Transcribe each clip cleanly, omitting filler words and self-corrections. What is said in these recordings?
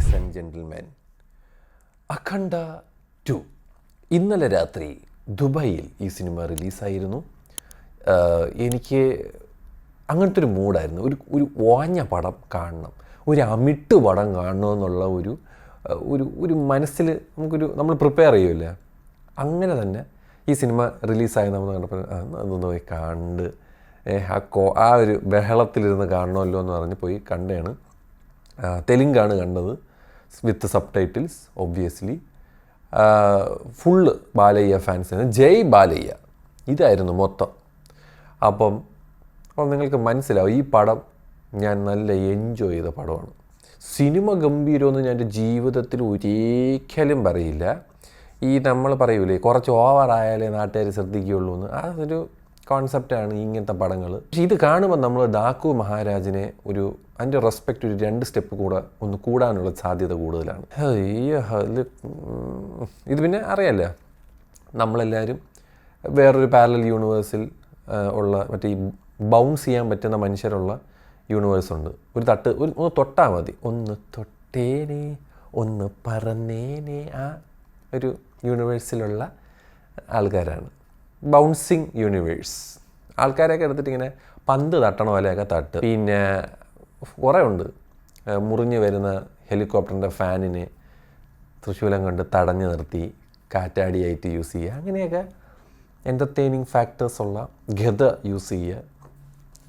Ladies and gentleman, അഖണ്ഡ 2 ഇന്നലെ രാത്രി ദുബായിൽ ഈ സിനിമ റിലീസായിരുന്നു. എനിക്ക് അങ്ങനത്തെ ഒരു മൂഡായിരുന്നു. ഒരു ഓഞ്ഞ പടം കാണണം, ഒരു അമിട്ട് പടം കാണണമെന്നുള്ള ഒരു മനസ്സിൽ നമ്മൾ പ്രിപ്പയർ ചെയ്യുമല്ലേ, അങ്ങനെ തന്നെ ഈ സിനിമ റിലീസായി നമ്മൾ കണ്ടപ്പോൾ അതൊന്ന് പോയി കണ്ട് ആ ഒരു ബഹളത്തിലിരുന്ന് കാണണമല്ലോ എന്ന് പറഞ്ഞ് പോയി കണ്ടതാണ്. തെലുങ്കാണ് കണ്ടത്, with subtitles obviously. Full Balayya ഫാൻസാണ്, ജയ് ബാലയ്യ ഇതായിരുന്നു മൊത്തം. അപ്പം നിങ്ങൾക്ക് മനസ്സിലാവും ഈ പടം ഞാൻ നല്ല എൻജോയ് ചെയ്ത പടമാണ്. സിനിമ ഗംഭീരമെന്ന് ഞാൻ എൻ്റെ ജീവിതത്തിൽ ഒരിക്കലും പറയില്ല. ഈ നമ്മൾ പറയൂലേ കുറച്ച് ഓവറായാലേ നാട്ടുകാർ ശ്രദ്ധിക്കുകയുള്ളൂ എന്ന്, അതൊരു കോൺസെപ്റ്റാണ് ഇങ്ങനത്തെ പടങ്ങൾ. പക്ഷേ ഇത് കാണുമ്പോൾ നമ്മൾ ഡാക്കു മഹാരാജിനെ അതിൻ്റെ റെസ്പെക്റ്റ് ഒരു 2 സ്റ്റെപ്പ് ഒന്ന് കൂടാനുള്ള സാധ്യത കൂടുതലാണ്. ഇത് പിന്നെ അറിയാമല്ലോ, നമ്മളെല്ലാവരും വേറൊരു പാരലൽ യൂണിവേഴ്സിൽ ഉള്ള മറ്റേ ഈ ബൗൺസ് ചെയ്യാൻ പറ്റുന്ന മനുഷ്യരുള്ള യൂണിവേഴ്സുണ്ട്. ഒന്ന് തൊട്ടാൽ മതി, ഒന്ന് തൊട്ടേനെ ഒന്ന് പറന്നേനെ, ആ ഒരു യൂണിവേഴ്സിലുള്ള ആൾക്കാരാണ്. ബൗൺസിങ് യൂണിവേഴ്സ് ആൾക്കാരെയൊക്കെ എടുത്തിട്ട് ഇങ്ങനെ പന്ത് തട്ടണ പോലെയൊക്കെ തട്ട്. പിന്നെ കുറേ ഉണ്ട്, മുറിഞ്ഞു വരുന്ന ഹെലികോപ്റ്ററിൻ്റെ ഫാനിനെ തൃശ്ശൂലം കൊണ്ട് തടഞ്ഞു നിർത്തി കാറ്റാടിയായിട്ട് യൂസ് ചെയ്യുക, അങ്ങനെയൊക്കെ എൻ്റർടൈനിങ് ഫാക്ടേഴ്സുള്ള ഗത യൂസ് ചെയ്യുക.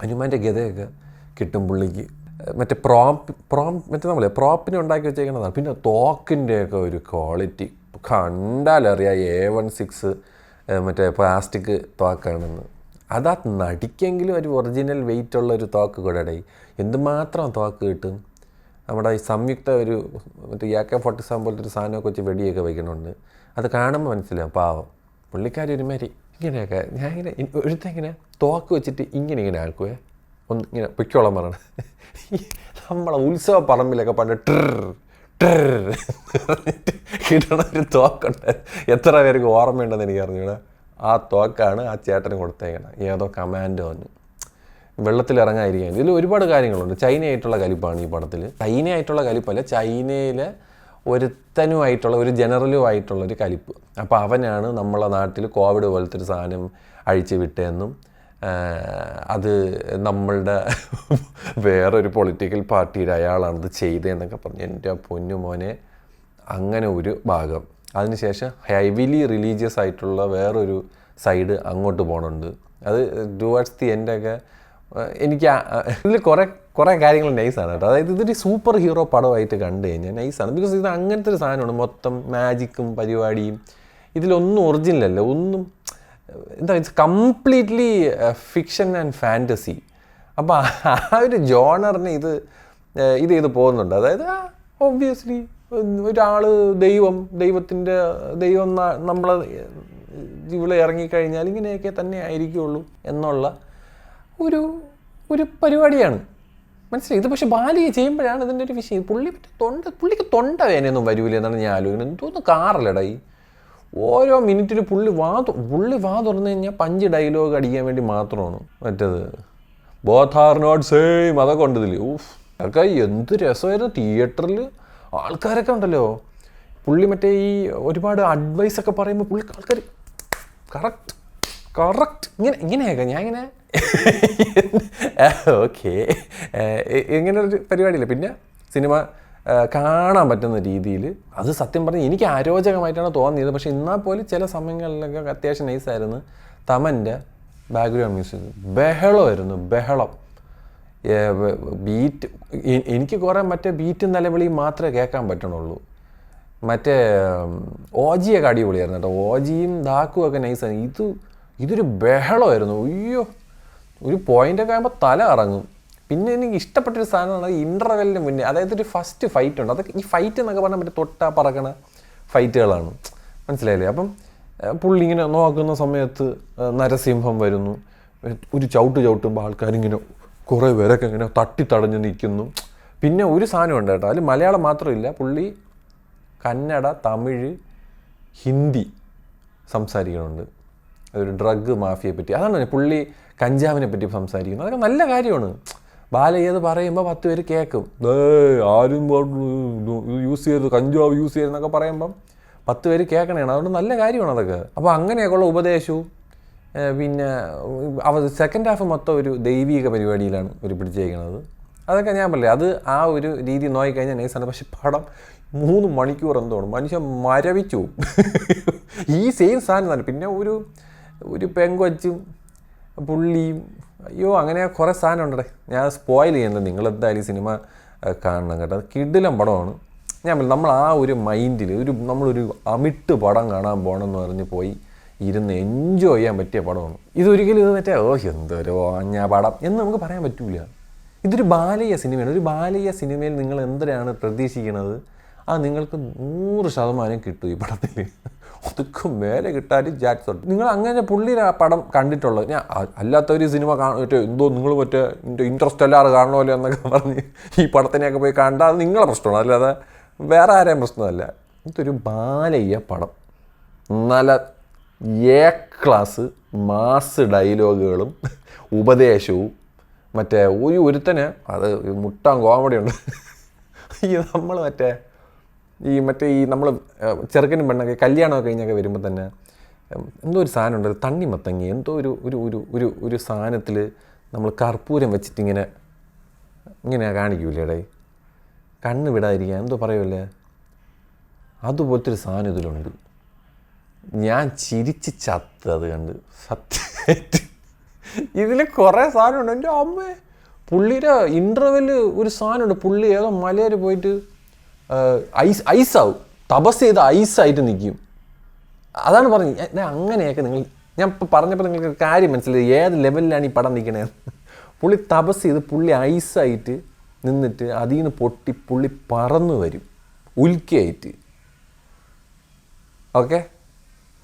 ഹനുമാൻ്റെ ഗതയൊക്കെ കിട്ടും പുള്ളിക്ക്. മറ്റേ മറ്റേ നമ്മളെ പ്രോപ്പിനെ ഉണ്ടാക്കി വെച്ചേക്കുന്നതാണ്. പിന്നെ തോക്കിൻ്റെയൊക്കെ ഒരു ക്വാളിറ്റി കണ്ടാലറിയാം A16 മറ്റേ പ്ലാസ്റ്റിക് തോക്കാണെന്ന്. അതാ നടിക്കെങ്കിലും ഒരു ഒറിജിനൽ വെയിറ്റ് ഉള്ള ഒരു തോക്ക് കൂടെ. എന്തുമാത്രം തോക്ക് കിട്ടും. നമ്മുടെ ഈ സംയുക്ത മറ്റേ AK-47 പോലത്തെ ഒരു സാധനമൊക്കെ വെച്ച് വെടിയൊക്കെ വയ്ക്കണുണ്ട്. അത് കാണുമ്പോൾ മനസ്സിലാവും പാവം പുള്ളിക്കാരി ഒരുമാതിരി ഇങ്ങനെയൊക്കെ. ഇങ്ങനെ തോക്ക് വെച്ചിട്ട് ഇങ്ങനെ ആക്കുവേ, ഒന്ന് ഇങ്ങനെ പൊയ്ക്കോളം പറയണം. നമ്മളെ ഉത്സവ പറമ്പിലൊക്കെ പണ്ട് കിട്ടണ ഒരു തോക്കുണ്ട്. എത്ര പേർക്ക് ഓർമ്മയുണ്ടെന്ന് എനിക്ക് അറിഞ്ഞൂടെ. ആ തോക്കാണ് ആ ചേട്ടന് കൊടുത്തേക്കണം. ഏതോ കമാൻഡോ എന്ന് വെള്ളത്തിൽ ഇറങ്ങാതിരിക്കാൻ. ഇതിൽ ഒരുപാട് കാര്യങ്ങളുണ്ട്. ചൈനയായിട്ടുള്ള കലിപ്പാണ് ഈ പടത്തിൽ. ചൈനയായിട്ടുള്ള കലിപ്പല്ല, ചൈനയിലെ ഒരുത്തനുമായിട്ടുള്ള ഒരു ജനറലുമായിട്ടുള്ളൊരു കലിപ്പ്. അപ്പോൾ അവനാണ് നമ്മളെ നാട്ടിൽ കോവിഡ് പോലത്തെ ഒരു സാധനം അഴിച്ചു വിട്ടതെന്നും അത് നമ്മളുടെ വേറൊരു പൊളിറ്റിക്കൽ പാർട്ടിയുടെ അയാളാണത് ചെയ്തതെന്നൊക്കെ പറഞ്ഞു. എൻ്റെ പൊന്നു മോനെ, അങ്ങനെ ഒരു ഭാഗം. അതിനുശേഷം ഹെവിലി റിലീജിയസ് ആയിട്ടുള്ള വേറൊരു സൈഡ് അങ്ങോട്ട് പോകണുണ്ട്. അത് ടുവേർഡ്സ് ദി എൻഡൊക്കെ എനിക്ക് ഇതിൽ കുറേ കാര്യങ്ങൾ നൈസാണ് കേട്ടോ. അതായത് ഇതൊരു സൂപ്പർ ഹീറോ പടമായിട്ട് കണ്ടു കഴിഞ്ഞാൽ നൈസാണ്. ബിക്കോസ് ഇത് അങ്ങനത്തെ ഒരു സാധനമാണ്. മൊത്തം മാജിക്കും പരിപാടിയും ഇതിലൊന്നും ഒറിജിനലല്ല, ഒന്നും എന്താ, it's completely fiction and fantasy. അപ്പോൾ ആ ഒരു ജോണറിന് ഇത് പോകുന്നുണ്ട്. അതായത് ഒബ്വിയസ്ലി ഒരാൾ ദൈവം നമ്മളെ ഇവിടെ ഇറങ്ങിക്കഴിഞ്ഞാൽ ഇങ്ങനെയൊക്കെ തന്നെ ആയിരിക്കുള്ളൂ എന്നുള്ള ഒരു പരിപാടിയാണ്. മനസ്സിലായി. ഇത് പക്ഷേ ബാലിയെ ചെയ്യുമ്പോഴാണ് ഇതിൻ്റെ ഒരു വിഷയം. പുള്ളിക്ക് തൊണ്ട വേനയൊന്നും വരൂല എന്നാണ് ഞാൻ ആലോചിക്കുന്നത്. എന്തോന്ന് കാറല്ലടായി. ഓരോ മിനിറ്റിൽ പുള്ളി വാ തുറന്നു കഴിഞ്ഞാൽ 5 ഡയലോഗ് അടിക്കാൻ വേണ്ടി മാത്രമാണ്. മറ്റേത് ബോത്ത് ആർ നോട്ട് സെയിം അതൊക്കെ ഉണ്ട് ഇതിൽ. അതൊക്കെ എന്ത് രസമായിരുന്നു. തിയേറ്ററിൽ ആൾക്കാരൊക്കെ ഉണ്ടല്ലോ. പുള്ളി മറ്റേ ഈ ഒരുപാട് അഡ്വൈസൊക്കെ പറയുമ്പോൾ പുള്ളി ആൾക്കാർ കറക്റ്റ് ഇങ്ങനെയൊക്കെ ഞാൻ ഇങ്ങനെ ഓക്കെ ഇങ്ങനെ ഒരു പരിപാടിയില്ല. പിന്നെ സിനിമ കാണാൻ പറ്റുന്ന രീതിയിൽ അത് സത്യം പറഞ്ഞാൽ എനിക്ക് അരോചകമായിട്ടാണ് തോന്നിയത്. പക്ഷേ എന്നാൽ പോലും ചില സമയങ്ങളിലൊക്കെ അത്യാവശ്യം നൈസായിരുന്നു. തമൻ്റെ ബാക്ക്ഗ്രൗണ്ട് മ്യൂസിക് ബഹളം ബീറ്റ്. എനിക്ക് കുറേ മറ്റേ ബീറ്റും നിലവിളിയും മാത്രമേ കേൾക്കാൻ പറ്റണുള്ളൂ. മറ്റേ ഓജിയൊക്കെ അടിപൊളിയായിരുന്നു കേട്ടോ. ഓജിയും ദാക്കും ഒക്കെ നൈസാണ്. ഇതൊരു ബഹളമായിരുന്നു. അയ്യോ, ഒരു പോയിൻ്റൊക്കെ ആകുമ്പോൾ തല ഇറങ്ങും. പിന്നെ എനിക്ക് ഇഷ്ടപ്പെട്ടൊരു സാധനമാണ് ഇൻ്റർവെല്ലിന് മുന്നേ, അതായത് ഒരു ഫസ്റ്റ് ഫൈറ്റ് ഉണ്ട്. അതൊക്കെ ഈ ഫൈറ്റ് എന്നൊക്കെ പറഞ്ഞാൽ മറ്റേ തൊട്ടാ പറക്കണ ഫൈറ്റുകളാണ്. മനസ്സിലായില്ലേ? അപ്പം പുള്ളി ഇങ്ങനെ നോക്കുന്ന സമയത്ത് നരസിംഹം വരുന്നു, ഒരു ചവിട്ടുമ്പോൾ ആൾക്കാരിങ്ങനെ കുറേ പേരൊക്കെ ഇങ്ങനെ തടഞ്ഞ് നിൽക്കുന്നു. പിന്നെ ഒരു സാധനമുണ്ട് കേട്ടോ, അതിൽ മലയാളം മാത്രമില്ല, പുള്ളി കന്നഡ, തമിഴ്, ഹിന്ദി സംസാരിക്കുന്നുണ്ട്. ഒരു ഡ്രഗ് മാഫിയെ പറ്റി. അതാണ് പുള്ളി കഞ്ചാവിനെ പറ്റി സംസാരിക്കുന്നത്. അതൊക്കെ നല്ല കാര്യമാണ്. ബാലയ്യ പറയുമ്പോൾ 10 പേര് കേൾക്കും. ആരും യൂസ് ചെയ്യരുത്, കഞ്ചാവ് യൂസ് ചെയ്യരുതെന്നൊക്കെ പറയുമ്പം 10 പേര് കേൾക്കണേണ്. അതുകൊണ്ട് നല്ല കാര്യമാണ് അതൊക്കെ. അപ്പോൾ അങ്ങനെയൊക്കെയുള്ള ഉപദേശവും പിന്നെ സെക്കൻഡ് ഹാഫ് മൊത്തം ഒരു ദൈവിക പരിപാടിയിലാണ് ഒരു പിടിച്ചേക്കുന്നത്. അതൊക്കെ ഞാൻ പറയില്ല, അത് ആ ഒരു രീതി നോക്കിക്കഴിഞ്ഞാൽ നൈസാണ്. പക്ഷെ പടം 3 മണിക്കൂർ എന്തോണം മനുഷ്യൻ മരവിച്ചു ഈ സെയിം സാധനം തന്നെ. പിന്നെ ഒരു പെങ്കൊച്ചും പുള്ളിയും, അയ്യോ അങ്ങനെ കുറേ സാധനം ഉണ്ടേ. ഞാൻ സ്പോയിൽ ചെയ്യുന്നത്, നിങ്ങളെന്തായാലും സിനിമ കാണണം കേട്ടോ. അത് കിടിലം പടമാണ്. ഞാൻ നമ്മൾ ആ ഒരു മൈൻഡിൽ നമ്മളൊരു അമിട്ട് പടം കാണാൻ പോകണമെന്ന് പറഞ്ഞ് പോയി ഇരുന്ന് എൻജോയ് ചെയ്യാൻ പറ്റിയ പടമാണ്. ഇതൊരിക്കലും ഇത് മറ്റേ എന്തൊരു ഞാൻ പടം എന്ന് നമുക്ക് പറയാൻ പറ്റൂല. ഇതൊരു ബാലയ്യ സിനിമയാണ്. ഒരു ബാലയ്യ സിനിമയിൽ നിങ്ങൾ എന്തിനാണ് പ്രതീക്ഷിക്കുന്നത്, അത് നിങ്ങൾക്ക് 100% കിട്ടും ഈ പടത്തിൽ. അതൊക്കെ മേലെ കിട്ടാനും ചാൻസ് ഉണ്ട്. നിങ്ങൾ അങ്ങനെ പുള്ളിയുടെ ആ പടം കണ്ടിട്ടുള്ളത്. ഞാൻ അല്ലാത്തൊരു സിനിമ എന്തോ നിങ്ങൾ മറ്റേ ഇൻട്രസ്റ്റെല്ലാറ് കാണണമല്ലോ എന്നൊക്കെ പറഞ്ഞ് ഈ പടത്തിനെയൊക്കെ പോയി കണ്ടാൽ അത് നിങ്ങളെ പ്രശ്നമാണ്, അല്ലാതെ വേറെ ആരെയും പ്രശ്നമല്ല. ഇതൊരു ബാലയ്യ പടം. നല്ല ക്ലാസ് മാസ് ഡയലോഗുകളും ഉപദേശവും മറ്റേ ഒരുത്തന് അത് മുട്ടാൻ കോമഡി ഉണ്ട്. നമ്മൾ ഈ നമ്മൾ ചെറുക്കനും പെണ്ണൊക്കെ കല്യാണമൊക്കെ കഴിഞ്ഞൊക്കെ വരുമ്പോൾ തന്നെ എന്തോ ഒരു സാധനം ഉണ്ട്, തണ്ണിമത്തങ്ങി എന്തോ ഒരു സാധനത്തിൽ നമ്മൾ കർപ്പൂരം വെച്ചിട്ടിങ്ങനെ കാണിക്കൂലേടേ, കണ്ണ് വിടാതിരിക്കുക എന്തോ പറയുമല്ലേ, അതുപോലത്തെ ഒരു സാധനം ഇതിലുണ്ട്. ഞാൻ ചിരിച്ച് ചത്ത് അത് കണ്ട്. സത്യമായിട്ട് ഇതിൽ കുറേ സാധനമുണ്ട്. എൻ്റെ അമ്മ പുള്ളിയുടെ ഇൻ്റർവെല് ഒരു സാധനമുണ്ട്. പുള്ളി ഏതോ മലയിൽ പോയിട്ട് ഐസാവും, തപസ് ചെയ്ത് ഐസായിട്ട് നിൽക്കും. അതാണ് പറഞ്ഞത്. അങ്ങനെയൊക്കെ ഞാൻ ഇപ്പോൾ പറഞ്ഞപ്പോൾ നിങ്ങൾക്ക് കാര്യം മനസ്സിലായി ഏത് ലെവലിലാണ് ഈ പടം നിൽക്കണേ. പുള്ളി തപസ് ചെയ്ത് പുള്ളി ഐസായിട്ട് നിന്നിട്ട് അതിൽ നിന്ന് പൊട്ടി പുള്ളി പറന്നു വരും ഉൽക്കയായിട്ട്. ഓക്കെ,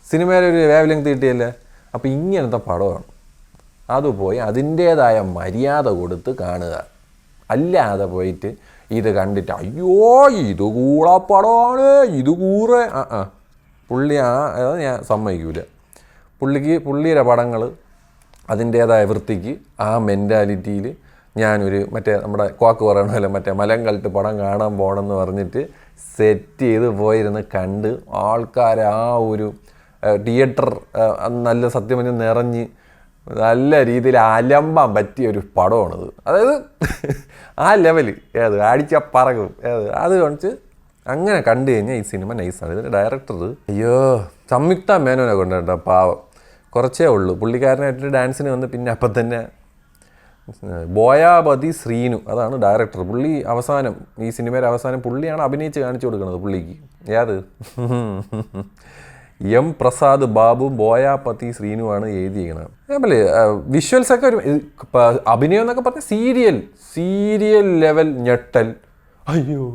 സിനിമയിൽ ഒരു വേവ് ലെങ്ത് കിട്ടിയല്ലേ. അപ്പോൾ ഇങ്ങനത്തെ പടമാണ്. അതുപോയി അതിൻ്റേതായ മര്യാദ കൊടുത്ത് കാണുക. അല്ലാതെ പോയിട്ട് ഇത് കണ്ടിട്ട് അയ്യോ ഇത് കൂളപ്പടമാണ്, ഇത് കൂറെ പുള്ളി അത് ഞാൻ സമ്മതിക്കൂല. പുള്ളിയുടെ പടങ്ങൾ അതിൻ്റേതായ വൃത്തിക്ക് ആ മെൻറ്റാലിറ്റിയിൽ ഞാനൊരു മറ്റേ നമ്മുടെ ക്വാക്ക് പറയണമല്ലോ, മറ്റേ മലം കളിട്ട് പടം കാണാൻ പോകണമെന്ന് പറഞ്ഞിട്ട് സെറ്റ് ചെയ്ത് പോയിരുന്ന് കണ്ട് ആൾക്കാർ ആ ഒരു തിയേറ്റർ നല്ല സത്യം പറഞ്ഞ് നിറഞ്ഞ് നല്ല രീതിയിൽ അലമ്പാൻ പറ്റിയ ഒരു പടമാണിത്. അതായത് ആ ലെവല് അടിച്ച പറകും അത് കാണിച്ച് അങ്ങനെ കണ്ടു കഴിഞ്ഞാൽ ഈ സിനിമ നൈസാണ്. ഇതിൻ്റെ ഡയറക്ടർ അയ്യോ സംയുക്ത മേനോനെ കൊണ്ടുണ്ടോ, പാവം കുറച്ചേ ഉള്ളൂ. പുള്ളിക്കാരനായിട്ട് ഡാൻസിന് വന്ന് പിന്നെ അപ്പം തന്നെ ബോയാപതി ശ്രീനു അതാണ് ഡയറക്ടർ. പുള്ളി അവസാനം ഈ സിനിമയുടെ അവസാനം പുള്ളിയാണ് അഭിനയിച്ച് കാണിച്ചു കൊടുക്കുന്നത് പുള്ളിക്ക്. ഏത് എം പ്രസാദ് ബാബു ബോയാപതി ശ്രീനുവാണ് എഴുതിയിരിക്കുന്നത്. അതേപോലെ വിഷ്വൽസൊക്കെ ഒരു അഭിനയം എന്നൊക്കെ പറഞ്ഞാൽ സീരിയൽ ലെവൽ ഞെട്ടൽ, അയ്യോ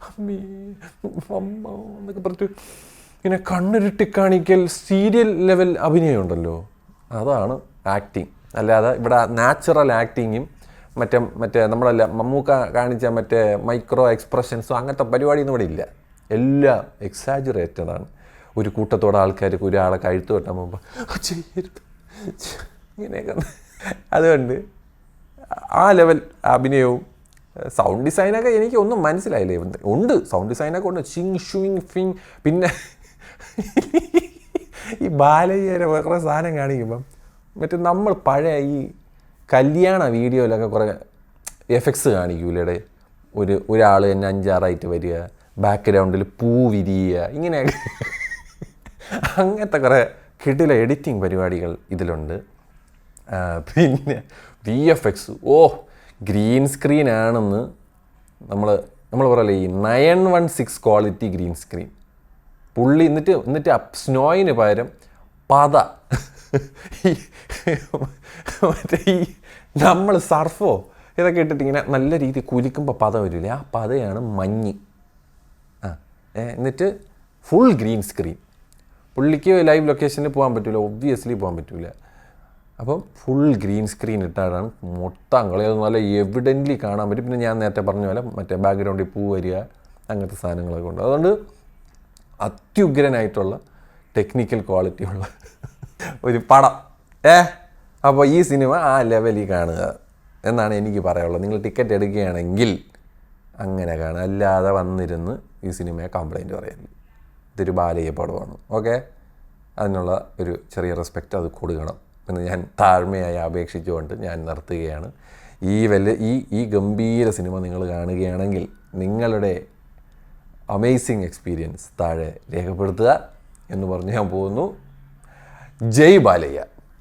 അമ്മേ അമ്മ എന്നൊക്കെ പറഞ്ഞിട്ട് ഇങ്ങനെ കണ്ണുരുട്ടി കാണിക്കൽ സീരിയൽ ലെവൽ അഭിനയം ഉണ്ടല്ലോ, അതാണ് ആക്ടിങ്. അല്ലാതെ ഇവിടെ നാച്ചുറൽ ആക്ടിങ്ങും മറ്റേ നമ്മളല്ല മമ്മൂക്ക കാണിച്ച മറ്റേ മൈക്രോ എക്സ്പ്രഷൻസും അങ്ങനത്തെ പരിപാടിയൊന്നും ഇവിടെ ഇല്ല. എല്ലാം എക്സാജുറേറ്റഡാണ്. ഒരു കൂട്ടത്തോടെ ആൾക്കാർക്ക് ഒരാളെ കഴുത്ത് വെട്ടാൻ പോകുമ്പോൾ ചെയ്യരുത് ഇങ്ങനെയൊക്കെ. അതുകൊണ്ട് ആ ലെവൽ അഭിനയവും സൗണ്ട് ഡിസൈനൊക്കെ എനിക്ക് ഒന്നും മനസ്സിലായില്ലേ. ഉണ്ട് സൗണ്ട് ഡിസൈനൊക്കെ ഉണ്ട്, ഷിങ് ഷുയിങ് ഫിങ്. പിന്നെ ഈ ബാലയ്യരെ കുറേ സാധനം കാണിക്കുമ്പം മറ്റേ നമ്മൾ പഴയ ഈ കല്യാണ വീഡിയോയിലൊക്കെ കുറേ എഫക്ട്സ് കാണിക്കൂലേടെ, ഒരാൾ തന്നെ 5-6 വരിക, ബാക്ക്ഗ്രൗണ്ടിൽ പൂ വിരിയുക, ഇങ്ങനെയൊക്കെ അങ്ങനത്തെ കുറേ കിടില എഡിറ്റിംഗ് പരിപാടികൾ ഇതിലുണ്ട്. പിന്നെ VFX ഗ്രീൻ സ്ക്രീൻ ആണെന്ന് നമ്മൾ പറയല്ലേ, ഈ 916 ക്വാളിറ്റി ഗ്രീൻ സ്ക്രീൻ പുള്ളി. എന്നിട്ട് സ്നോയിന് പകരം പത, മറ്റേ ഈ നമ്മൾ സർഫോ ഇതൊക്കെ ഇട്ടിട്ട് ഇങ്ങനെ നല്ല രീതിയിൽ കുലിക്കുമ്പോൾ പത വരില്ലേ, ആ പതയാണ് മഞ്ഞ്. എന്നിട്ട് ഫുൾ ഗ്രീൻ സ്ക്രീൻ. പുള്ളിക്ക് ലൈവ് ലൊക്കേഷനിൽ പോകാൻ പറ്റില്ല, ഒബ്വിയസ്ലി പോകാൻ പറ്റില്ല. അപ്പം ഫുൾ ഗ്രീൻ സ്ക്രീൻ ഇട്ടാണ് മൊത്തം കളയത് നല്ല എവിഡൻ്റ്ലി കാണാൻ പറ്റും. പിന്നെ ഞാൻ നേരത്തെ പറഞ്ഞ പോലെ മറ്റേ ബാക്ക്ഗ്രൗണ്ടിൽ പൂ വരിക അങ്ങനത്തെ സാധനങ്ങളൊക്കെ ഉണ്ട്. അതുകൊണ്ട് അത്യുഗ്രനായിട്ടുള്ള ടെക്നിക്കൽ ക്വാളിറ്റിയുള്ള ഒരു പടം. അപ്പോൾ ഈ സിനിമ ആ ലെവലിൽ കാണുക. എന്നാണ് എനിക്ക് പറയാനുള്ളത്. നിങ്ങൾ ടിക്കറ്റ് എടുക്കുകയാണെങ്കിൽ അങ്ങനെ കാണുക, അല്ലാതെ വന്നിരുന്ന് ഈ സിനിമയെ കംപ്ലൈൻറ്റ് പറയരുത്. ഇതൊരു ബാലയ്യ പടമാണ്. ഓക്കെ, അതിനുള്ള ഒരു ചെറിയ റെസ്പെക്റ്റ് അത് കൊടുക്കണം എന്ന് ഞാൻ താഴ്മയായി അപേക്ഷിച്ചുകൊണ്ട് ഞാൻ നിർത്തുകയാണ്. ഈ ഗംഭീര സിനിമ നിങ്ങൾ കാണുകയാണെങ്കിൽ നിങ്ങളുടെ അമേസിങ് എക്സ്പീരിയൻസ് താഴെ രേഖപ്പെടുത്തുക എന്ന് പറഞ്ഞ് ഞാൻ പോകുന്നു. ജയ് ബാലയ്യ.